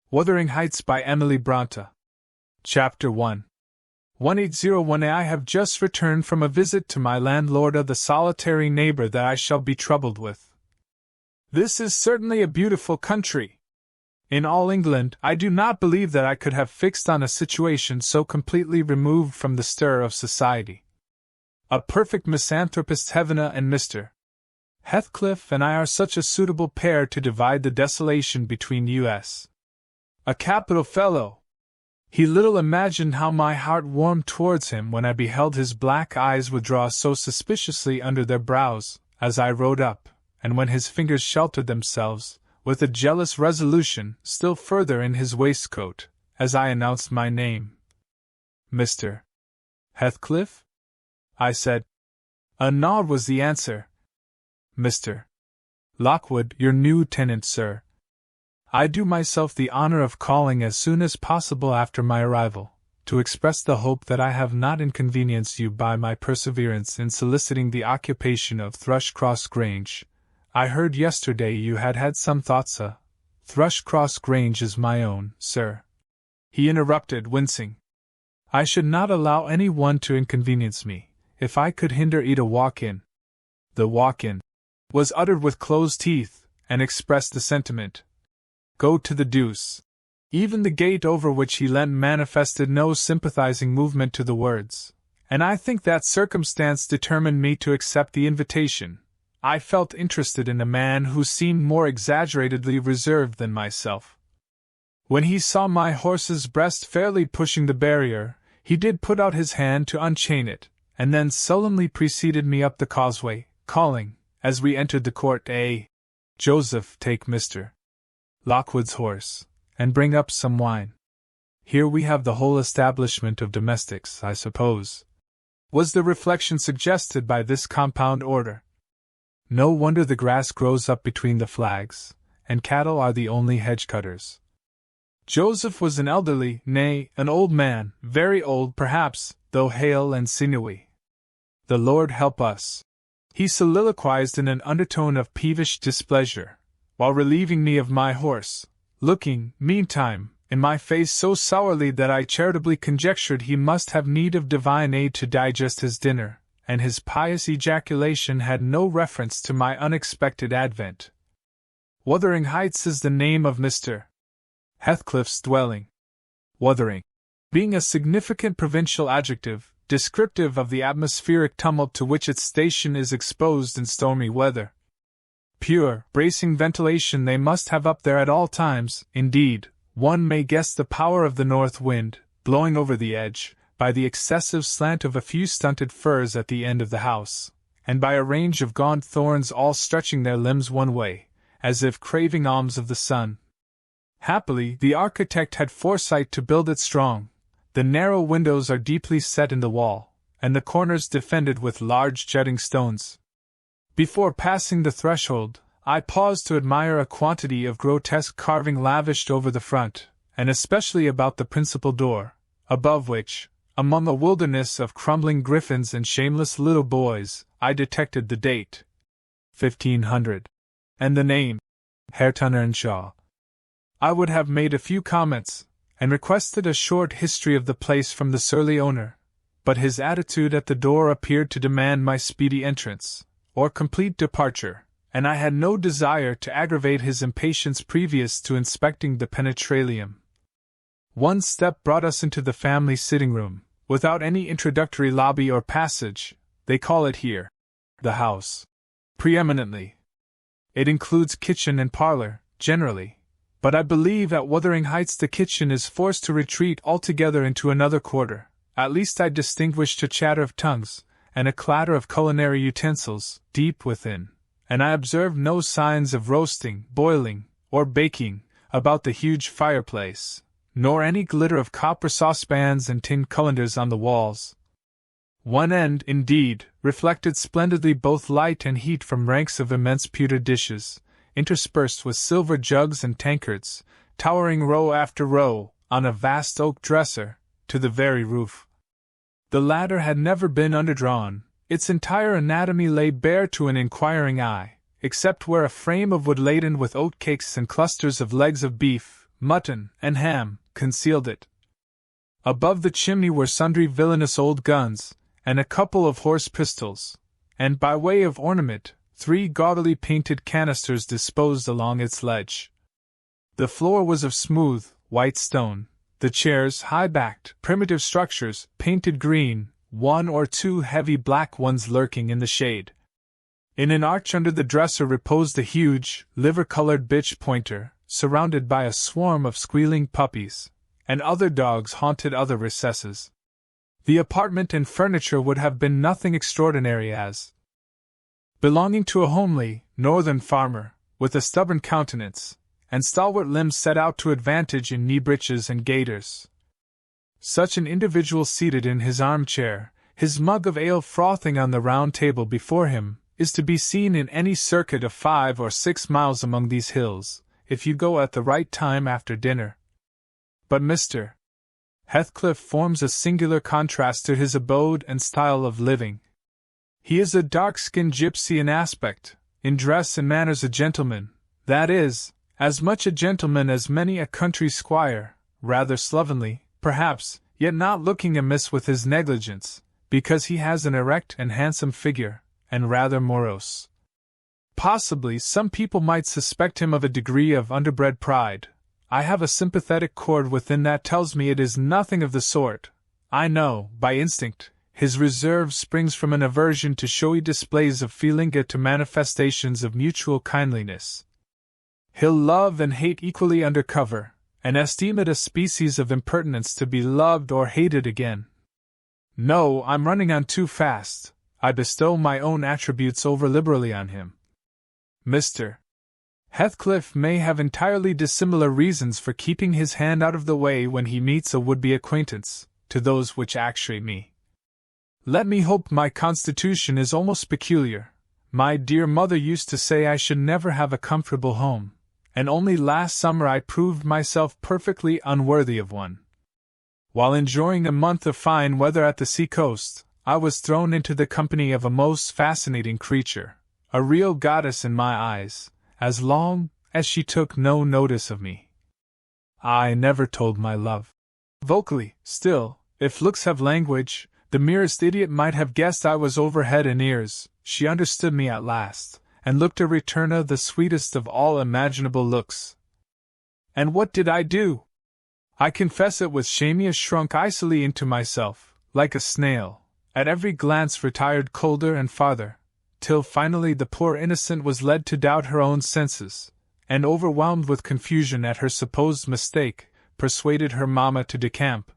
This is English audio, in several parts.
Wuthering Heights by Emily Brontë. Chapter 1. 1801. I have just returned from a visit to my landlord of the solitary neighbor that I shall be troubled with. This is certainly a beautiful country. In all England, I do not believe that I could have fixed on a situation so completely removed from the stir of society. A perfect misanthropist. Helena and Mr. Heathcliff and I are such a suitable pair to divide the desolation between us. A capital fellow! He little imagined how my heart warmed towards him when I beheld his black eyes withdraw so suspiciously under their brows, as I rode up, and when his fingers sheltered themselves, with a jealous resolution, still further in his waistcoat, as I announced my name. Mr. Heathcliff? I said. A nod was the answer. Mr. Lockwood, your new tenant, sir. I do myself the honor of calling as soon as possible after my arrival, to express the hope that I have not inconvenienced you by my perseverance in soliciting the occupation of Thrushcross Grange. I heard yesterday you had some thoughts. Thrushcross Grange is my own, sir. He interrupted, wincing. I should not allow any one to inconvenience me, if I could hinder it. A walk-in. The walk-in was uttered with closed teeth, and expressed the sentiment. Go to the deuce. Even the gate over which he leant manifested no sympathizing movement to the words, and I think that circumstance determined me to accept the invitation. I felt interested in a man who seemed more exaggeratedly reserved than myself. When he saw my horse's breast fairly pushing the barrier, he did put out his hand to unchain it, and then sullenly preceded me up the causeway, calling, as we entered the court, Joseph, take Mr. Lockwood's horse, and bring up some wine. Here we have the whole establishment of domestics, I suppose, was the reflection suggested by this compound order. No wonder the grass grows up between the flags, and cattle are the only hedge-cutters. Joseph was an elderly, nay, an old man, very old perhaps, though hale and sinewy. The Lord help us! He soliloquized in an undertone of peevish displeasure, while relieving me of my horse, looking, meantime, in my face so sourly that I charitably conjectured he must have need of divine aid to digest his dinner, and his pious ejaculation had no reference to my unexpected advent. Wuthering Heights is the name of Mr. Heathcliff's dwelling. Wuthering being a significant provincial adjective, descriptive of the atmospheric tumult to which its station is exposed in stormy weather. Pure, bracing ventilation they must have up there at all times. Indeed, one may guess the power of the north wind, blowing over the edge, by the excessive slant of a few stunted firs at the end of the house, and by a range of gaunt thorns all stretching their limbs one way, as if craving alms of the sun. Happily, the architect had foresight to build it strong. The narrow windows are deeply set in the wall, and the corners defended with large jutting stones. Before passing the threshold, I paused to admire a quantity of grotesque carving lavished over the front, and especially about the principal door, above which, among a wilderness of crumbling griffins and shameless little boys, I detected the date, 1500, and the name, Hareton and Shaw. I would have made a few comments, and requested a short history of the place from the surly owner, but his attitude at the door appeared to demand my speedy entrance, or complete departure, and I had no desire to aggravate his impatience previous to inspecting the penetralium. One step brought us into the family sitting-room, without any introductory lobby or passage. They call it here the house. Preeminently. It includes kitchen and parlor, generally, but I believe at Wuthering Heights the kitchen is forced to retreat altogether into another quarter. At least I distinguished a chatter of tongues, and a clatter of culinary utensils, deep within, and I observed no signs of roasting, boiling, or baking, about the huge fireplace, nor any glitter of copper saucepans and tin cullenders on the walls. One end, indeed, reflected splendidly both light and heat from ranks of immense pewter dishes, interspersed with silver jugs and tankards, towering row after row, on a vast oak dresser, to the very roof. The latter had never been underdrawn, its entire anatomy lay bare to an inquiring eye, except where a frame of wood laden with oat cakes and clusters of legs of beef, mutton, and ham concealed it. Above the chimney were sundry villainous old guns, and a couple of horse pistols, and by way of ornament, 3 gaudily painted canisters disposed along its ledge. The floor was of smooth, white stone, the chairs high-backed, primitive structures, painted green, 1 or 2 heavy black ones lurking in the shade. In an arch under the dresser reposed a huge, liver-colored bitch pointer, surrounded by a swarm of squealing puppies, and other dogs haunted other recesses. The apartment and furniture would have been nothing extraordinary as belonging to a homely, northern farmer, with a stubborn countenance, and stalwart limbs set out to advantage in knee breeches and gaiters. Such an individual seated in his armchair, his mug of ale frothing on the round table before him, is to be seen in any circuit of 5 or 6 miles among these hills, if you go at the right time after dinner. But Mr. Heathcliff forms a singular contrast to his abode and style of living. He is a dark-skinned gypsy in aspect, in dress and manners a gentleman, that is, as much a gentleman as many a country squire, rather slovenly, perhaps, yet not looking amiss with his negligence, because he has an erect and handsome figure, and rather morose. Possibly some people might suspect him of a degree of underbred pride. I have a sympathetic chord within that tells me it is nothing of the sort. I know, by instinct, his reserve springs from an aversion to showy displays of feeling and to manifestations of mutual kindliness. He'll love and hate equally under cover, and esteem it a species of impertinence to be loved or hated again. No, I'm running on too fast. I bestow my own attributes over-liberally on him. Mr. Heathcliff may have entirely dissimilar reasons for keeping his hand out of the way when he meets a would-be acquaintance, to those which actuate me. Let me hope my constitution is almost peculiar. My dear mother used to say I should never have a comfortable home, and only last summer I proved myself perfectly unworthy of one. While enjoying a month of fine weather at the sea-coast, I was thrown into the company of a most fascinating creature, a real goddess in my eyes, as long as she took no notice of me. I never told my love vocally, still, if looks have language, the merest idiot might have guessed I was over head and ears. She understood me at last, and looked a returner the sweetest of all imaginable looks. And what did I do? I confess it with shame I shrunk icily into myself, like a snail, at every glance retired colder and farther, till finally the poor innocent was led to doubt her own senses, and overwhelmed with confusion at her supposed mistake, persuaded her mamma to decamp.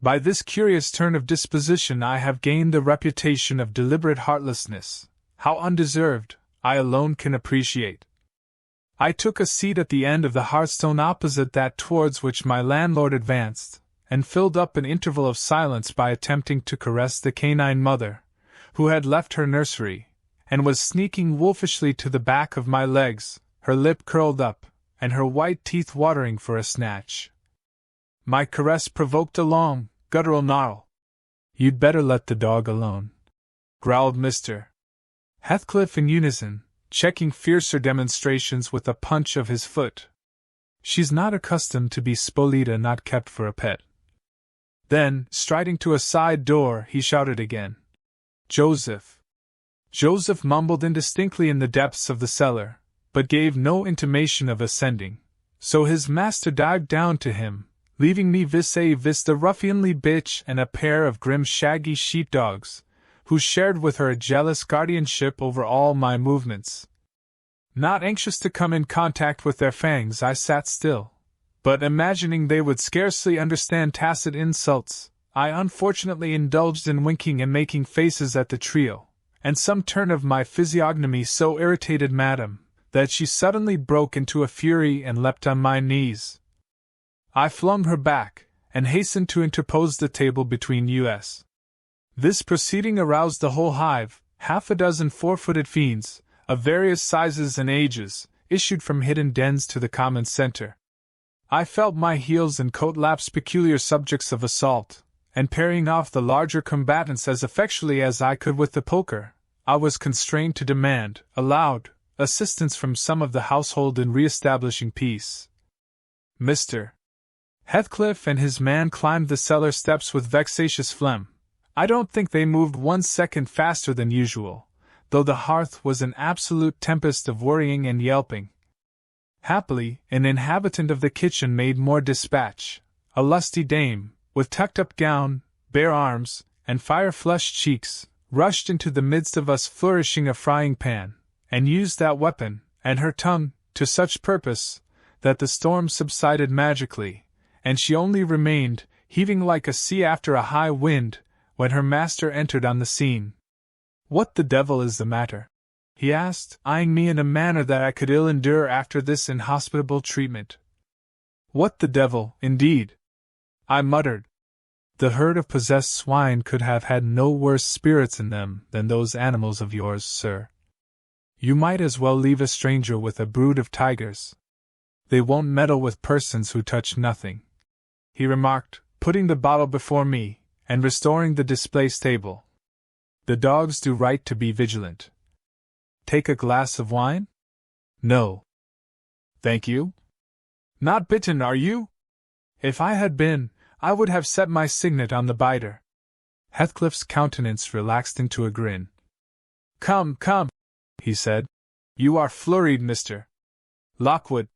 By this curious turn of disposition I have gained the reputation of deliberate heartlessness, how undeserved, I alone can appreciate. I took a seat at the end of the hearthstone opposite that towards which my landlord advanced, and filled up an interval of silence by attempting to caress the canine mother, who had left her nursery, and was sneaking wolfishly to the back of my legs, her lip curled up, and her white teeth watering for a snatch. My caress provoked a long, guttural snarl. "You'd better let the dog alone," growled Mr. Heathcliff in unison, checking fiercer demonstrations with a punch of his foot. "She's not accustomed to be spolita, not kept for a pet." Then, striding to a side door, he shouted again, "Joseph!" Joseph mumbled indistinctly in the depths of the cellar, but gave no intimation of ascending, so his master dived down to him, leaving me vis-a-vis the ruffianly bitch and a pair of grim shaggy sheepdogs, who shared with her a jealous guardianship over all my movements. Not anxious to come in contact with their fangs, I sat still, but imagining they would scarcely understand tacit insults, I unfortunately indulged in winking and making faces at the trio, and some turn of my physiognomy so irritated Madame, that she suddenly broke into a fury and leapt on my knees. I flung her back, and hastened to interpose the table between us. This proceeding aroused the whole hive. 6 four-footed fiends, of various sizes and ages, issued from hidden dens to the common center. I felt my heels and coat laps peculiar subjects of assault, and parrying off the larger combatants as effectually as I could with the poker, I was constrained to demand, aloud, assistance from some of the household in re-establishing peace. Mr. Heathcliff and his man climbed the cellar steps with vexatious phlegm. I don't think they moved 1 second faster than usual, though the hearth was an absolute tempest of worrying and yelping. Happily, an inhabitant of the kitchen made more dispatch, a lusty dame, with tucked-up gown, bare arms, and fire-flushed cheeks, rushed into the midst of us flourishing a frying-pan, and used that weapon, and her tongue, to such purpose, that the storm subsided magically, and she only remained, heaving like a sea after a high wind, when her master entered on the scene. "What the devil is the matter?" he asked, eyeing me in a manner that I could ill endure after this inhospitable treatment. "What the devil, indeed?" I muttered. "The herd of possessed swine could have had no worse spirits in them than those animals of yours, sir. You might as well leave a stranger with a brood of tigers. They won't meddle with persons who touch nothing," he remarked, putting the bottle before me, and restoring the displaced table. "The dogs do right to be vigilant. Take a glass of wine?" "No. Thank you." "Not bitten, are you?" If I had been, I would have set my signet on the biter. Heathcliff's countenance relaxed into a grin. "Come, come," he said. "You are flurried, Mr. Lockwood.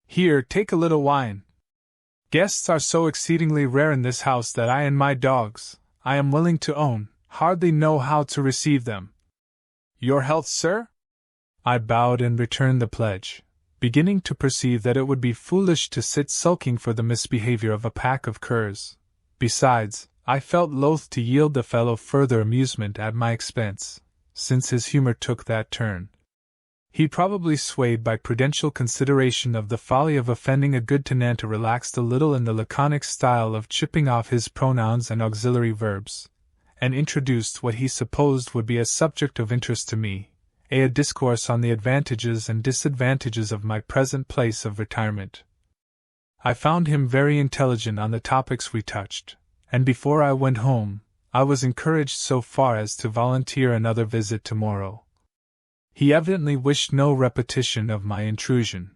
Here, take a little wine. Guests are so exceedingly rare in this house that I and my dogs, I am willing to own, hardly know how to receive them. Your health, sir?" I bowed and returned the pledge, beginning to perceive that it would be foolish to sit sulking for the misbehavior of a pack of curs. Besides, I felt loath to yield the fellow further amusement at my expense, since his humor took that turn. He, probably swayed by prudential consideration of the folly of offending a good tenant, relaxed a little in the laconic style of chipping off his pronouns and auxiliary verbs, and introduced what he supposed would be a subject of interest to me, a discourse on the advantages and disadvantages of my present place of retirement. I found him very intelligent on the topics we touched, and before I went home, I was encouraged so far as to volunteer another visit tomorrow. He evidently wished no repetition of my intrusion.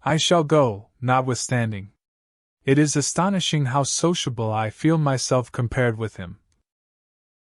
I shall go, notwithstanding. It is astonishing how sociable I feel myself compared with him.